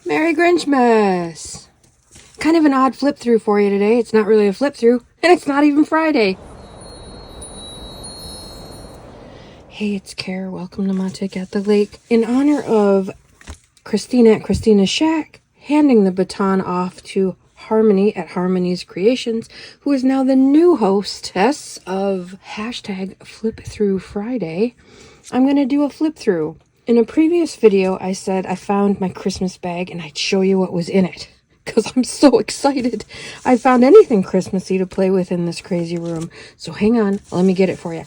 Merry Grinchmas! Kind of an odd flip through for you today. It's not really a flip through, and it's not even Friday. Hey, it's Kara. Welcome to Montic at the Lake. In honor of Christina at Christina's Shack, handing the baton off to Harmony at Harmony's Creations, who is now the new hostess of hashtag Flip Through Friday, I'm going to do a flip through. In a previous video, I said I found my Christmas bag and I'd show you what was in it, because I'm so excited. I found anything Christmassy to play with in this crazy room. So hang on, let me get it for you.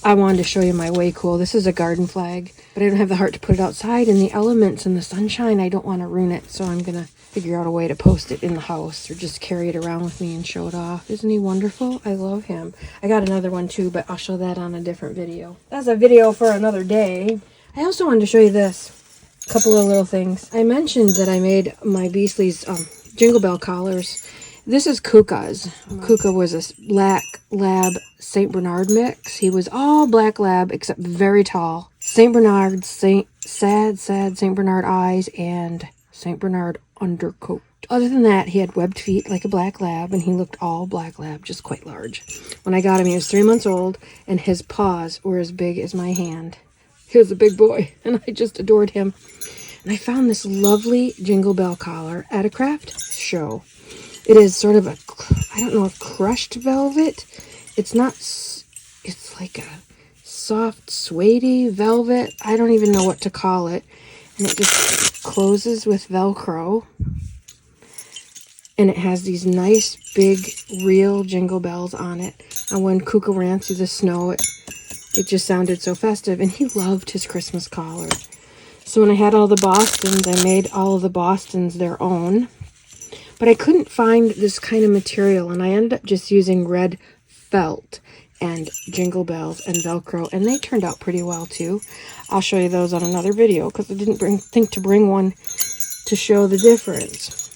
I wanted to show you my way cool. This is a garden flag, but I don't have the heart to put it outside in the elements and the sunshine. I don't want to ruin it, so I'm going to figure out a way to post it in the house or just carry it around with me and show it off. Isn't he wonderful? I love him. I got another one too, but I'll show that on a different video. That's a video for another day. I also wanted to show you this. A couple of little things. I mentioned that I made my Beasley's Jingle Bell collars. This is Kuka's. Kuka was a black lab St. Bernard mix. He was all black lab except very tall. St. Bernard, sad St. Bernard eyes, and St. Bernard undercoat. Other than that, he had webbed feet like a black lab, and he looked all black lab, just quite large. When I got him, he was 3 months old, and his paws were as big as my hand. He was a big boy, and I just adored him. And I found this lovely Jingle Bell collar at a craft show. It is sort of a, I don't know, if crushed velvet. It's not, it's like a soft, suede velvet. I don't even know what to call it. And it just closes with Velcro. And it has these nice, big, real jingle bells on it. And when Kuka ran through the snow, it just sounded so festive. And he loved his Christmas collar. So when I had all the Bostons, I made all of the Bostons their own. But I couldn't find this kind of material, and I ended up just using red felt and jingle bells and Velcro, and they turned out pretty well too. I'll show you those on another video because I didn't think to bring one to show the difference.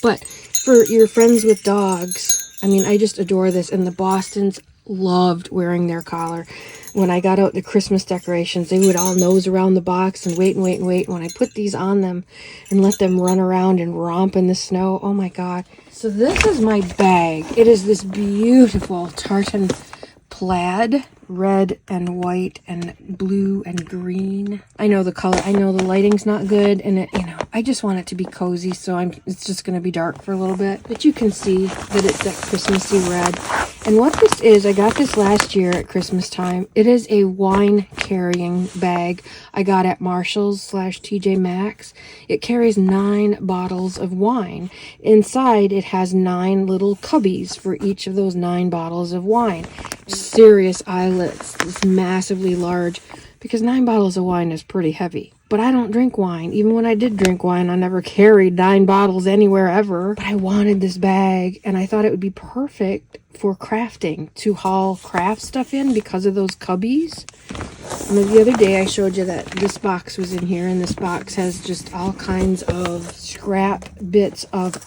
But for your friends with dogs, I mean, I just adore this, and the Bostons loved wearing their collar. When I got out the Christmas decorations, they would all nose around the box and wait and wait and wait. When I put these on them and let them run around and romp in the snow, oh my God. So this is my bag. It is this beautiful tartan plaid, red and white and blue and green. I know the color, I know the lighting's not good, and it, you know, I just want it to be cozy, so it's just going to be dark for a little bit. But you can see that it's that Christmassy red. And what this is, I got this last year at Christmas time. It is a wine carrying bag I got at Marshall's/TJ Maxx. It carries 9 bottles of wine. Inside, it has 9 little cubbies for each of those 9 bottles of wine. Serious eyelets, this massively large, because 9 bottles of wine is pretty heavy. But I don't drink wine. Even when I did drink wine, I never carried 9 bottles anywhere ever. But I wanted this bag, and I thought it would be perfect for crafting, to haul craft stuff in because of those cubbies. And the other day I showed you that this box was in here, and this box has just all kinds of scrap bits of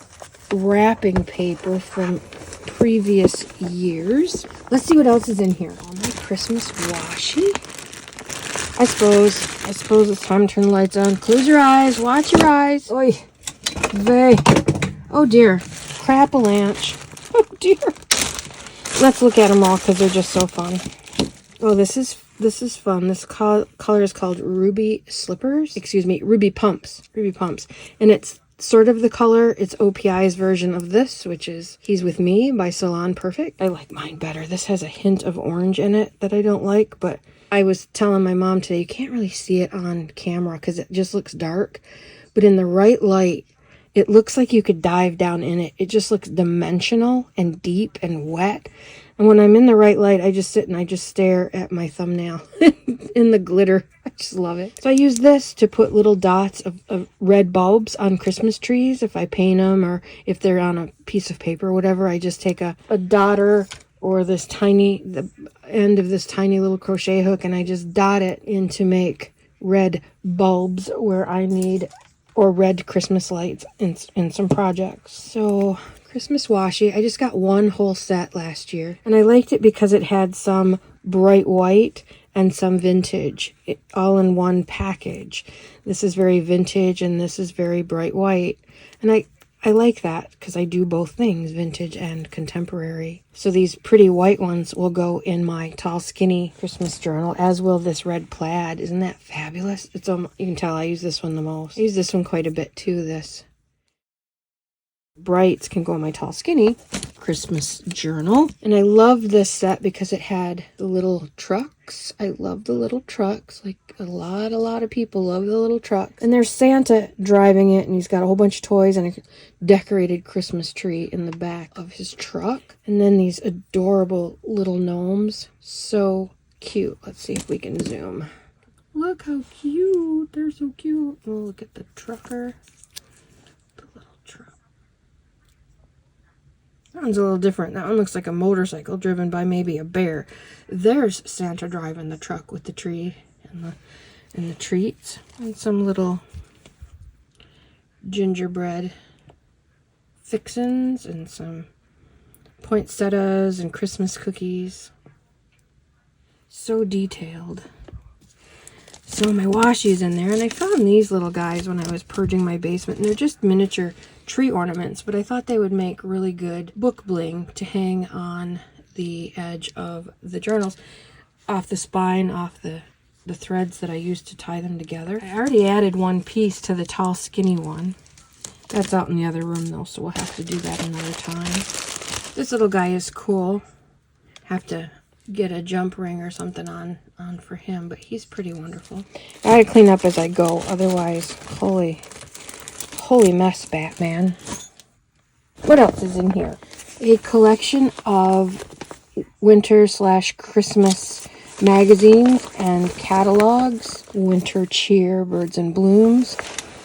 wrapping paper from previous years. Let's see what else is in here. All my Christmas washi. I suppose it's time to turn the lights on. Close your eyes. Watch your eyes. Oy vey. Oh dear. Crap-a-lanch. Oh dear. Let's look at them all because they're just so fun. Oh, this is fun. This color is called Ruby Slippers. Excuse me, Ruby Pumps. Ruby Pumps. And it's sort of the color. It's OPI's version of this, which is He's With Me by Salon Perfect. I like mine better. This has a hint of orange in it that I don't like, but I was telling my mom today, you can't really see it on camera because it just looks dark. But in the right light, it looks like you could dive down in it. It just looks dimensional and deep and wet. And when I'm in the right light, I just sit and I just stare at my thumbnail in the glitter. I just love it. So I use this to put little dots of red bulbs on Christmas trees. If I paint them or if they're on a piece of paper or whatever, I just take a dotter or the end of this tiny little crochet hook, and I just dot it in to make red bulbs where I need, or red Christmas lights in some projects. So Christmas washi, I just got one whole set last year, and I liked it because it had some bright white and some vintage, all in one package. This is very vintage and this is very bright white. And I like that because I do both things, vintage and contemporary. So these pretty white ones will go in my tall, skinny Christmas journal, as will this red plaid. Isn't that fabulous? It's you can tell I use this one the most. I use this one quite a bit too, this. Brights can go in my tall, skinny Christmas journal. And I love this set because it had the little trucks. I love the little trucks. Like a lot of people love the little truck. And there's Santa driving it, and he's got a whole bunch of toys and a decorated Christmas tree in the back of his truck. And then these adorable little gnomes. So cute. Let's see if we can zoom. Look how cute. They're so cute. Oh, look at the trucker. The little truck. That one's a little different. That one looks like a motorcycle driven by maybe a bear. There's Santa driving the truck with the tree and the treats. And some little gingerbread fixins and some poinsettias and Christmas cookies. So detailed. So my washi's in there, and I found these little guys when I was purging my basement, and they're just miniature tree ornaments, but I thought they would make really good book bling to hang on the edge of the journals, off the spine, off the threads that I used to tie them together. I already added one piece to the tall, skinny one. That's out in the other room though, so we'll have to do that another time. This little guy is cool. Have to get a jump ring or something on for him, but he's pretty wonderful. I gotta clean up as I go, otherwise, holy mess, Batman. What else is in here? A collection of winter/Christmas magazines and catalogs. Winter Cheer, Birds and Blooms.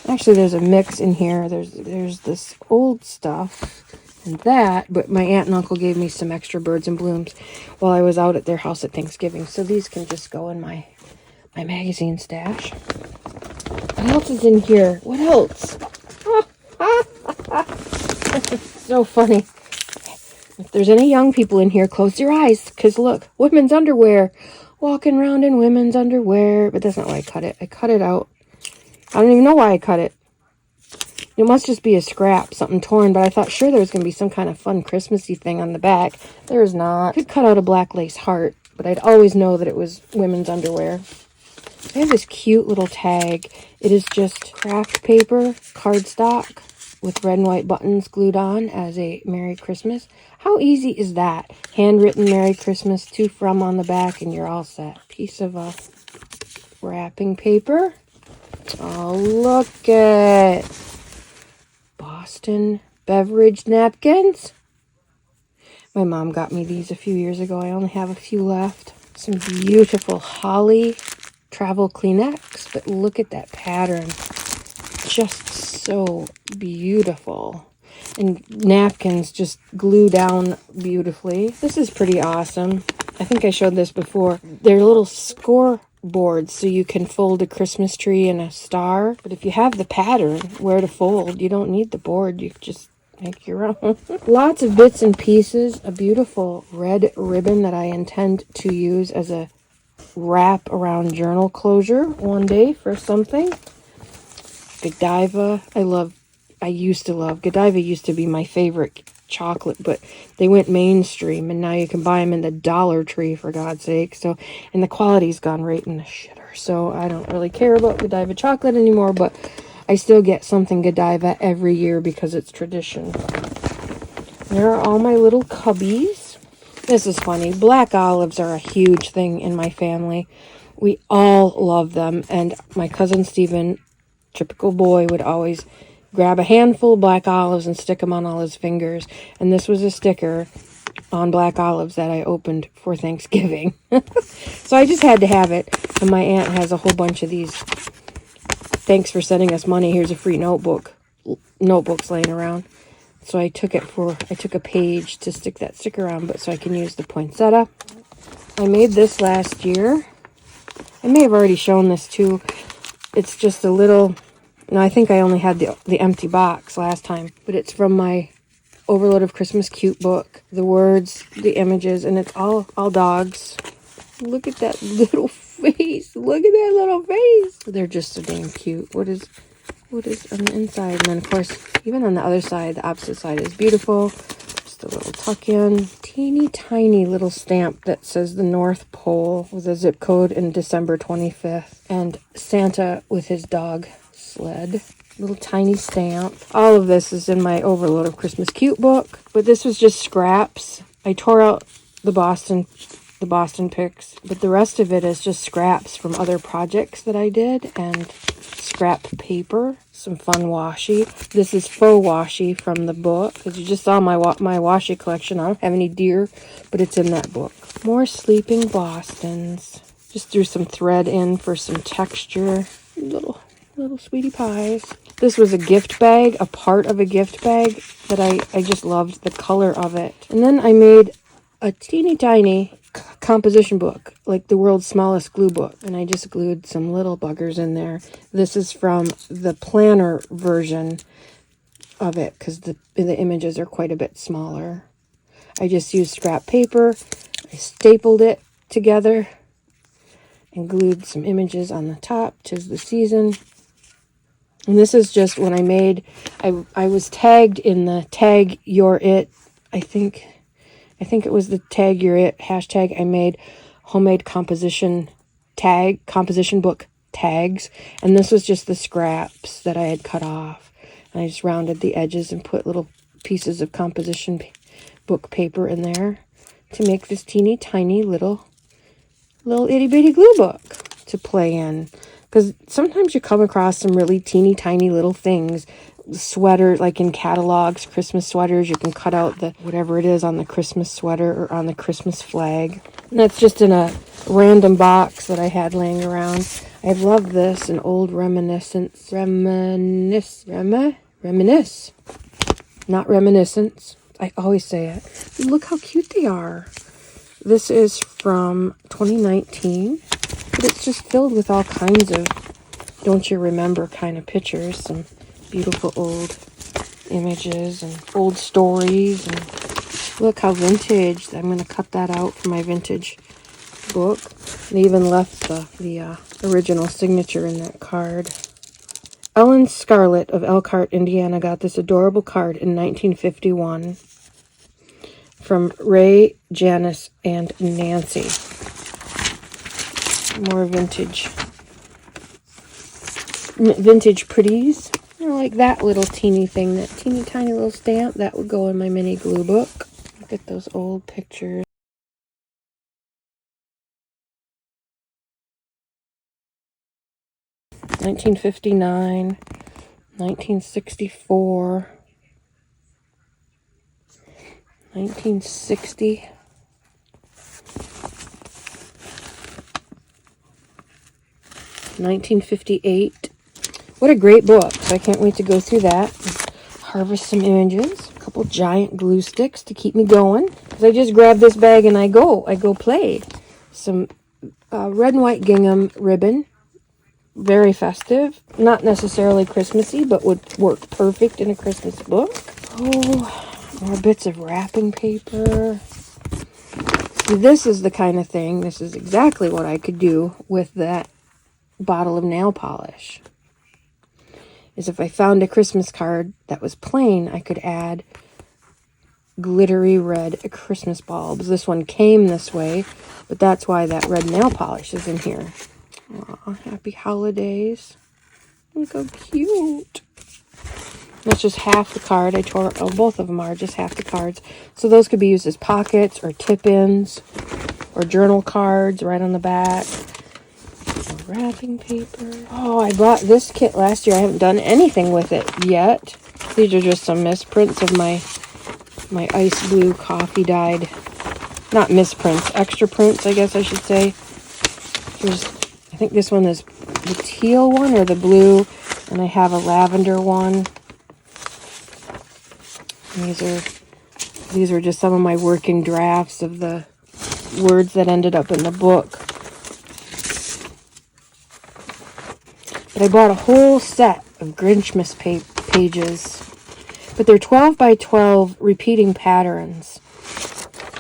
Actually, there's a mix in here. There's this old stuff and that, but my aunt and uncle gave me some extra Birds and Blooms while I was out at their house at Thanksgiving, so these can just go in my magazine stash. What else is in here? What else? So funny. If there's any young people in here, close your eyes, because look, women's underwear. Walking around in women's underwear. But that's not why I cut it. I cut it out. I don't even know why I cut it. It must just be a scrap, something torn, but I thought sure there was going to be some kind of fun Christmassy thing on the back. There's not. I could cut out a black lace heart, but I'd always know that it was women's underwear. I have this cute little tag. It is just craft paper, cardstock, with red and white buttons glued on as a Merry Christmas. How easy is that? Handwritten Merry Christmas to from on the back, and you're all set. Piece of wrapping paper. Oh, look at Boston beverage napkins. My mom got me these a few years ago. I only have a few left. Some beautiful holly travel Kleenex, but look at that pattern. Just so beautiful. And napkins just glue down beautifully. This is pretty awesome. I think I showed this before. They're little scoreboards, so you can fold a Christmas tree and a star. But if you have the pattern where to fold, you don't need the board. You just make your own. Lots of bits and pieces. A beautiful red ribbon that I intend to use as a wrap around journal closure one day for something. Godiva. I used to love Godiva. Used to be my favorite chocolate, but they went mainstream, and now you can buy them in the Dollar Tree, for God's sake. So, and the quality's gone right in the shitter. So I don't really care about Godiva chocolate anymore, but I still get something Godiva every year because it's tradition. There are all my little cubbies. This is funny. Black olives are a huge thing in my family. We all love them, and my cousin Stephen, typical boy, would always grab a handful of black olives and stick them on all his fingers. And this was a sticker on black olives that I opened for Thanksgiving. So I just had to have it. And my aunt has a whole bunch of these. Thanks for sending us money. Here's a free notebook. Notebooks laying around. So I took a page to stick that sticker on, but so I can use the poinsettia. I made this last year. I may have already shown this too. It's just a little... No, I think I only had the empty box last time, but it's from my Overload of Christmas Cute book. The words, the images, and it's all dogs. Look at that little face. Look at that little face. They're just so damn cute. What is on the inside? And then, of course, even on the other side, the opposite side is beautiful. Just a little tuck-in. Teeny tiny little stamp that says the North Pole with a zip code in December 25th. And Santa with his dog sled. Little tiny stamp. All of this is in my Overload of Christmas Cute book. But this was just scraps. I tore out the Boston pics, but the rest of it is just scraps from other projects that I did and scrap paper, some fun washi. This is faux washi from the book, because you just saw my washi collection. I don't have any deer, but it's in that book. More Sleeping Bostons. Just threw some thread in for some texture. Little sweetie pies. This was a gift bag, a part of a gift bag that I just loved the color of it. And then I made a teeny tiny composition book, like the world's smallest glue book, and I just glued some little buggers in there. This is from the planner version of it, because the images are quite a bit smaller. I just used scrap paper, I stapled it together and glued some images on the top. 'Tis the season. And this is just when I made, I was tagged in the tag your it, I think it was the tag your it hashtag. I made homemade composition book tags, and this was just the scraps that I had cut off, and I just rounded the edges and put little pieces of composition book paper in there to make this teeny tiny little itty bitty glue book to play in. Because sometimes you come across some really teeny tiny little things, sweater, like in catalogs, Christmas sweaters, you can cut out the whatever it is on the Christmas sweater or on the Christmas flag. And that's just in a random box that I had laying around. I love this, an old reminisce, not reminiscence. I always say it. Look how cute they are. This is from 2019, but it's just filled with all kinds of don't you remember kind of pictures, some beautiful old images and old stories. And look how vintage. I'm going to cut that out for my vintage book. They even left the original signature in that card. Ellen Scarlett of Elkhart, Indiana got this adorable card in 1951 from Ray, Janice, and Nancy. More vintage pretties. I like that little teeny thing, that teeny tiny little stamp. That would go in my mini glue book. Look at those old pictures. $1959, 1964, 1960, 1958. What a great book. So I can't wait to go through that. Harvest some images. A couple giant glue sticks to keep me going. Because I just grab this bag and I go play. Some red and white gingham ribbon. Very festive. Not necessarily Christmassy, but would work perfect in a Christmas book. Oh, more bits of wrapping paper. See, this is the kind of thing, this is exactly what I could do with that bottle of nail polish. Is if I found a Christmas card that was plain, I could add glittery red Christmas bulbs. This one came this way, but that's why that red nail polish is in here. Aw, happy holidays. Look how cute. That's just half the card. Both of them are just half the cards. So those could be used as pockets or tip-ins or journal cards right on the back. Wrapping paper. Oh, I bought this kit last year. I haven't done anything with it yet. These are just some misprints of my ice blue coffee dyed, not misprints, extra prints, I guess I should say. I think this one is the teal one or the blue, and I have a lavender one. These are just some of my working drafts of the words that ended up in the book. But I bought a whole set of Grinchmas pages. But they're 12 by 12 repeating patterns.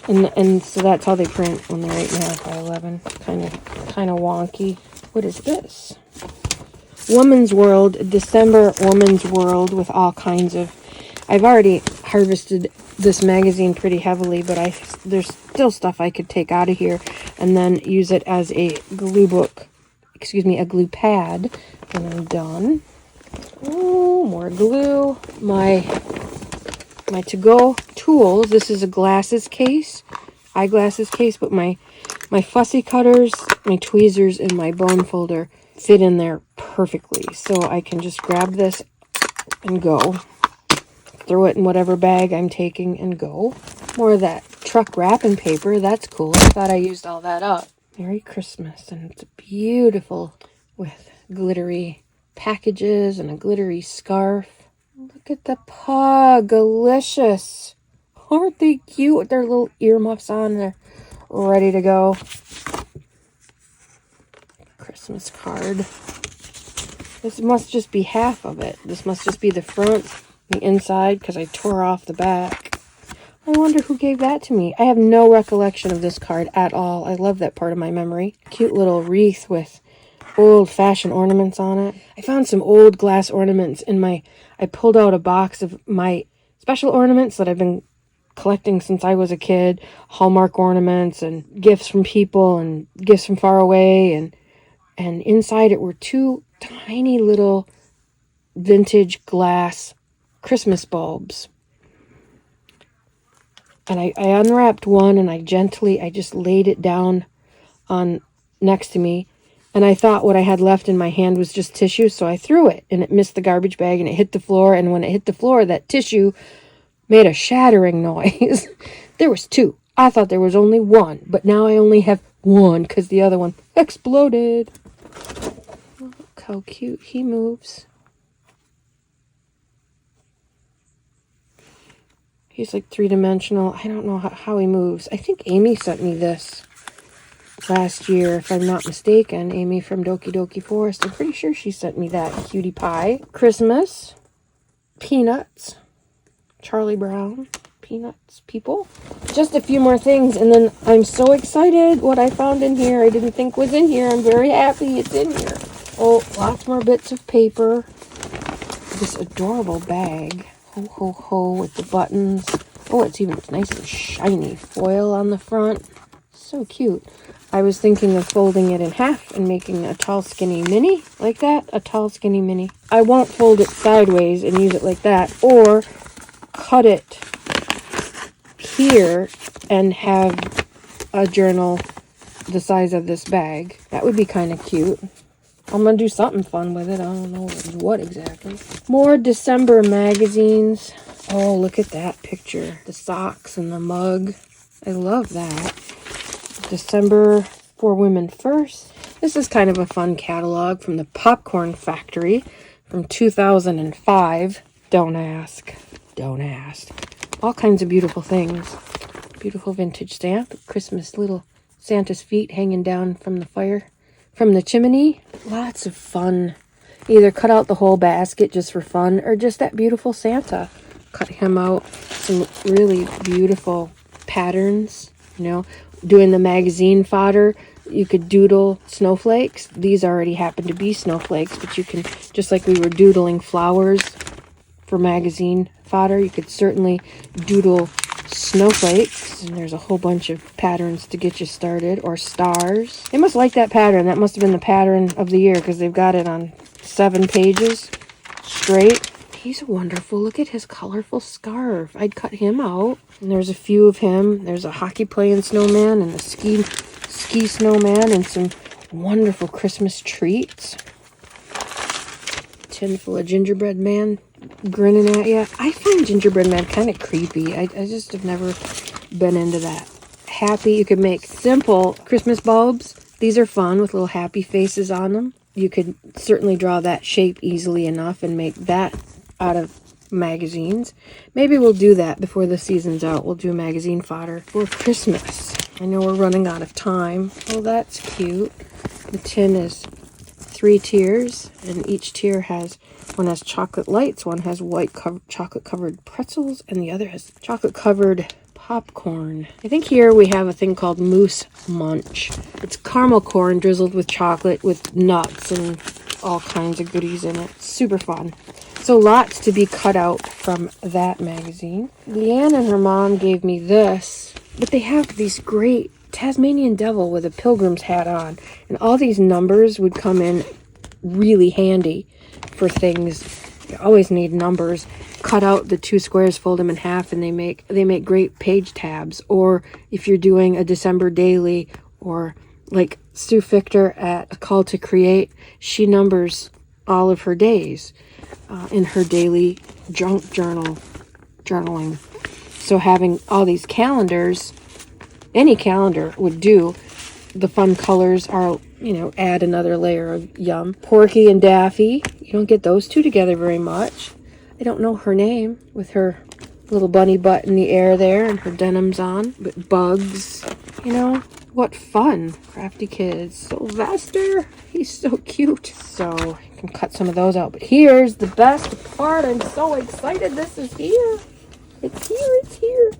And so that's how they print when they're 8.5 by 11. Kind of wonky. What is this? Woman's World, December Woman's World with all kinds of... I've already harvested this magazine pretty heavily, but there's still stuff I could take out of here and then use it as a glue book. Excuse me, a glue pad when I'm done. Oh, more glue. My to-go tools. This is a glasses case, eyeglasses case, but my fussy cutters, my tweezers, and my bone folder fit in there perfectly. So I can just grab this and go. Throw it in whatever bag I'm taking and go. More of that truck wrapping paper. That's cool. I thought I used all that up. Merry Christmas. And it's beautiful with glittery packages and a glittery scarf. Look at the pug. Delicious. Aren't they cute with their little earmuffs on? They're ready to go. Christmas card. This must just be half of it. This must just be the front, the inside, because I tore off the back. I wonder who gave that to me. I have no recollection of this card at all. I love that part of my memory. Cute little wreath with old-fashioned ornaments on it. I found some old glass ornaments in my... I pulled out a box of my special ornaments that I've been collecting since I was a kid. Hallmark ornaments and gifts from people and gifts from far away. And inside it were two tiny little vintage glass Christmas bulbs. And I unwrapped one and I just laid it down on next to me. And I thought what I had left in my hand was just tissue, so I threw it. And it missed the garbage bag and it hit the floor. And when it hit the floor, that tissue made a shattering noise. There was two. I thought there was only one. But now I only have one because the other one exploded. Look how cute he moves. He's like three-dimensional. I don't know how he moves. I think Amy sent me this last year, if I'm not mistaken. Amy from Doki Doki Forest. I'm pretty sure she sent me that cutie pie. Christmas. Peanuts. Charlie Brown. Peanuts people. Just a few more things, and then I'm so excited what I found in here. I didn't think was in here. I'm very happy it's in here. Oh, lots more bits of paper. This adorable bag. Ho, ho, ho, with the buttons. Oh, it's nice and shiny. Foil on the front. So cute. I was thinking of folding it in half and making a tall, skinny mini. Like that. A tall, skinny mini. I won't fold it sideways and use it like that. Or cut it here and have a journal the size of this bag. That would be kind of cute. I'm going to do something fun with it. I don't know what exactly. More December magazines. Oh, look at that picture. The socks and the mug. I love that. December for Women First. This is kind of a fun catalog from the Popcorn Factory from 2005. Don't ask. Don't ask. All kinds of beautiful things. Beautiful vintage stamp. Christmas little Santa's feet hanging down from the fire. From the chimney. Lots of fun. Either cut out the whole basket just for fun or just that beautiful Santa. Cut him out. Some really beautiful patterns. You know, doing the magazine fodder. You could doodle snowflakes. These already happen to be snowflakes, but you can, just like we were doodling flowers for magazine fodder, you could certainly doodle snowflakes. And there's a whole bunch of patterns to get you started. Or stars. They must like that pattern. That must have been the pattern of the year because they've got it on 7 pages straight. He's wonderful. Look at his colorful scarf. I'd cut him out. And there's a few of him. There's a hockey playing snowman and a ski snowman and some wonderful Christmas treats. Tin full of gingerbread man grinning at you. I find gingerbread man kind of creepy. I just have never been into that. Happy. You could make simple Christmas bulbs. These are fun with little happy faces on them. You could certainly draw that shape easily enough and make that out of magazines. Maybe we'll do that before the season's out. We'll do magazine fodder for Christmas. I know we're running out of time. Oh, that's cute. The tin is 3 tiers, and each tier has, one has chocolate lights, one has white chocolate covered pretzels, and the other has chocolate covered popcorn. I think here we have a thing called Moose Munch. It's caramel corn drizzled with chocolate with nuts and all kinds of goodies in it. Super fun. So lots to be cut out from that magazine. Leanne and her mom gave me this, but they have these great Tasmanian devil with a pilgrim's hat on, and all these numbers would come in really handy for things. You always need numbers. Cut out the 2 squares, fold them in half, and they make great page tabs. Or if you're doing a December daily, or like Sue Fichter at A Call to Create, she numbers all of her days in her daily junk journaling. So having all these calendars, any calendar would do. The fun colors are, add another layer of yum. Porky and Daffy, you don't get those two together very much. I don't know her name with her little bunny butt in the air there and her denims on. But Bugs, what fun. Crafty kids. Sylvester, he's so cute. So I can cut some of those out. But here's the best part. I'm so excited this is here. It's here.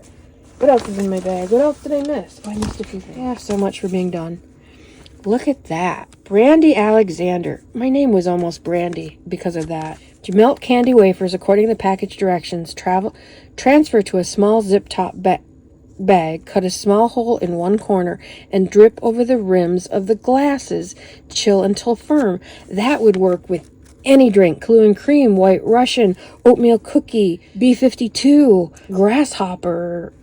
What else is in my bag? What else did I miss? Oh, I missed a few things. I have so much for being done. Look at that. Brandy Alexander. My name was almost Brandy because of that. To melt candy wafers according to the package directions, transfer to a small zip-top bag, cut a small hole in one corner, and drip over the rims of the glasses. Chill until firm. That would work with any drink. Clue and Cream, White Russian, Oatmeal Cookie, B52, Grasshopper.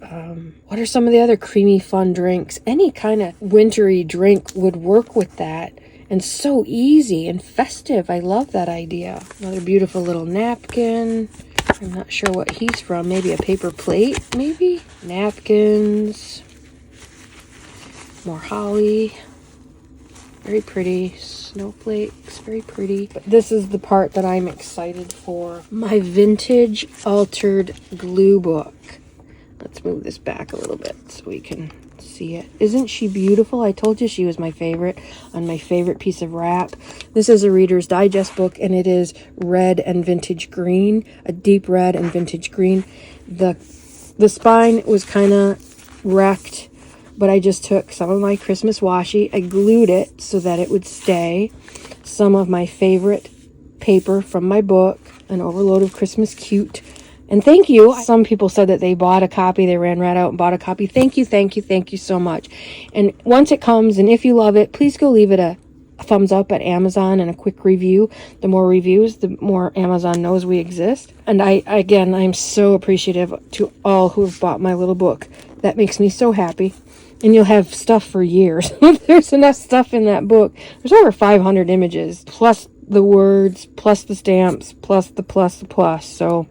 What are some of the other creamy fun drinks? Any kind of wintry drink would work with that. And so easy and festive. I love that idea. Another beautiful little napkin. I'm not sure what he's from. Maybe a paper plate, maybe? Napkins. More holly. Very pretty. Snowflakes. Very pretty. But this is the part that I'm excited for. My vintage altered glue book. Let's move this back a little bit so we can see it. Isn't she beautiful? I told you she was my favorite on my favorite piece of wrap. This is a Reader's Digest book, and it is red and vintage green, a deep red and vintage green. The spine was kind of wrecked, but I just took some of my Christmas washi, I glued it so that it would stay, some of my favorite paper from my book, an overload of Christmas cute. And thank you. Some people said that they bought a copy. They ran right out and bought a copy. Thank you so much. And once it comes, and if you love it, please go leave it a thumbs up at Amazon and a quick review. The more reviews, the more Amazon knows we exist. And I'm so appreciative to all who have bought my little book. That makes me so happy. And you'll have stuff for years. There's enough stuff in that book. There's over 500 images, plus the words, plus the stamps, plus the plus. So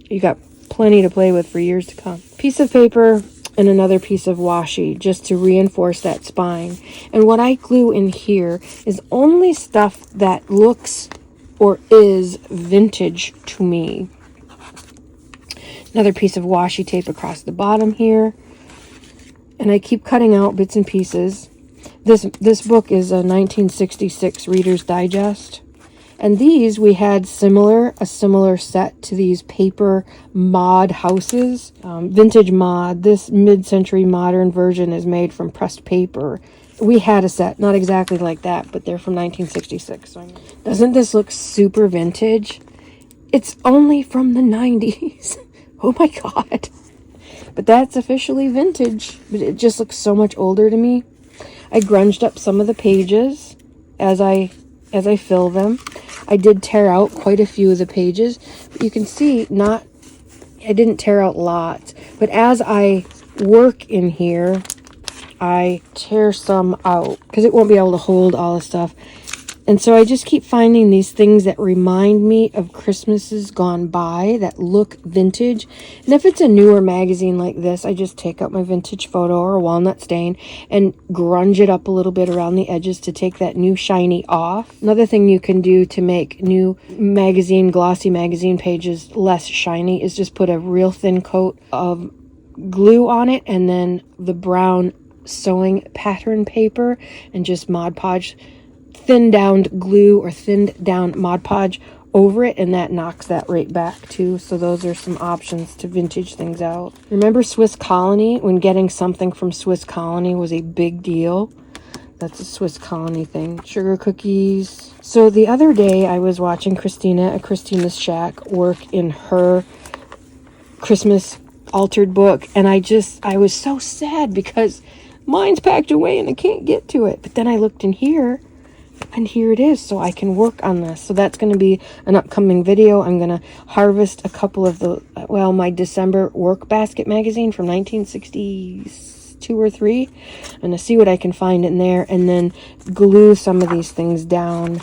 you got plenty to play with for years to come. Piece of paper and another piece of washi just to reinforce that spine. And what I glue in here is only stuff that looks or is vintage to me. Another piece of washi tape across the bottom here. And I keep cutting out bits and pieces. This book is a 1966 Reader's Digest. And these, we had a similar set to these paper mod houses. Vintage mod. This mid-century modern version is made from pressed paper. We had a set, not exactly like that, but they're from 1966. Doesn't this look super vintage? It's only from the 90s. Oh my God. But that's officially vintage. But it just looks so much older to me. I grunged up some of the pages as I fill them. I did tear out quite a few of the pages, but you can see I didn't tear out lots, but as I work in here, I tear some out because it won't be able to hold all the stuff. And so I just keep finding these things that remind me of Christmases gone by that look vintage. And if it's a newer magazine like this, I just take out my vintage photo or a walnut stain and grunge it up a little bit around the edges to take that new shiny off. Another thing you can do to make new glossy magazine pages less shiny is just put a real thin coat of glue on it and then the brown sewing pattern paper and just Mod Podge thinned down glue or thinned down Mod Podge over it, and that knocks that right back too. So those are some options to vintage things out. Remember Swiss Colony, when getting something from Swiss Colony was a big deal? That's a Swiss Colony thing. Sugar cookies. So the other day I was watching Christina at Christina's Shack work in her Christmas altered book, and I was so sad because mine's packed away and I can't get to it. But then I looked in here, and here it is, so I can work on this. So that's going to be an upcoming video. I'm going to harvest a couple of my December work basket magazine from 1962 or 3. I'm going to see what I can find in there, and then glue some of these things down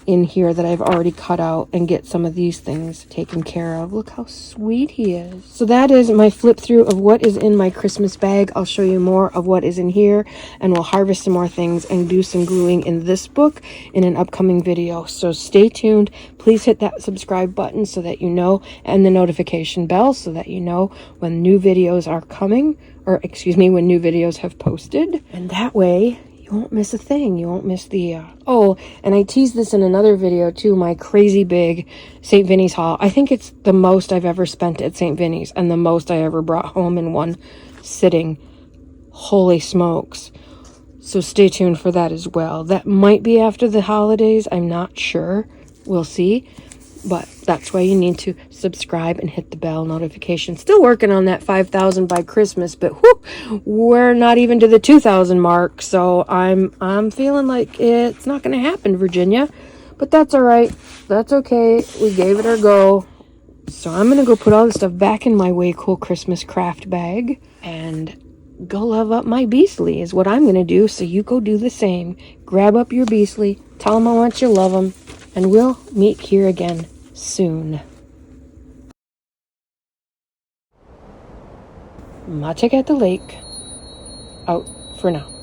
in here that I've already cut out and get some of these things taken care of. Look how sweet he is. So that is my flip through of what is in my Christmas bag. I'll show you more of what is in here, and we'll harvest some more things and do some gluing in this book in an upcoming video. So stay tuned. Please hit that subscribe button so that you know, and the notification bell so that you know when new videos are coming, or excuse me, when new videos have posted. And that way you won't miss a thing. You won't miss the, oh, and I teased this in another video too, my crazy big St. Vinny's haul. I think it's the most I've ever spent at St. Vinny's and the most I ever brought home in one sitting. Holy smokes. So stay tuned for that as well. That might be after the holidays. I'm not sure. We'll see. But that's why you need to subscribe and hit the bell notification. Still working on that 5,000 by Christmas, but whoop, we're not even to the 2,000 mark. So I'm feeling like it's not going to happen, Virginia. But that's all right. That's okay. We gave it our go. So I'm going to go put all this stuff back in my Way Cool Christmas craft bag and go love up my Beastly is what I'm going to do. So you go do the same. Grab up your Beastly. Tell them how much you love them. And we'll meet here again soon. Matic at the lake. Out for now.